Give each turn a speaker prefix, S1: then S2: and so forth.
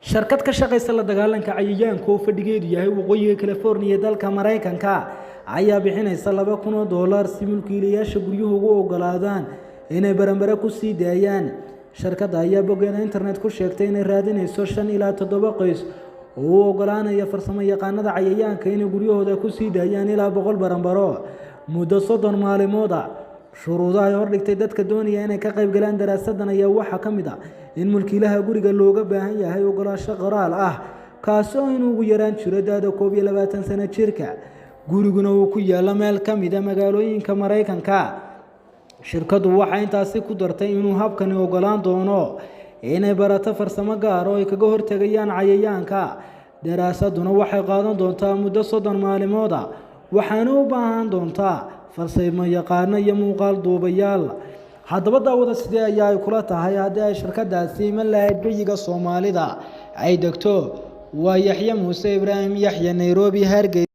S1: shirkad ka shaqeysa la dagaalanka cayayaanka oo fadhigeedu yahay waqooyiga California ee dalka Mareykanka ayaa bixinaysa $2,000 si mulkiilayaasha guryuhu ugu ogolaadaan inay baranbara ku sii daayaan. Shirkadda ayaa boggeeda internet ku sheegtay inay raadinayso 5 ilaa 7 qoys oo u ogolaanaya farsamayaqaanada cayayaanka inay guryahooda ku sii daayaan ilaa 100 baranbaro muddo 30 maalmood ah. shuruudaha ay hordhigtay dadka doonaya inay ka qayb galaan daraasadan ayaa waxaa ka mid ah in mulkiilaha guriga looga baahan yahay ogolaansho qoraal ah kaas oo inuu ugu yaraan jiro da'da 21 sano jirka guriguna uu ku yaala meel ka mid ah magaalooyinka Mareykanka. Shirkaddu waxay intaasi ku dartay inuu habkani ogolaan doono inay barato farsamo gaar ah oo ay kaga hortagayaan cayayaanka. Daraasaduna waxay qaadan doontaa muddo 30 maalmood ah waxaana u baahan doontaa farsamayaqaano iyo muuqaal duubayaal. haddaba daawada sidee ayaa ay kula tahay haddii ay shirkadaasi ma lahayd geyiga Soomaalida ay degto waa Yaxya Muuse Ibraahim Yaxya Nairobi Hargeysa.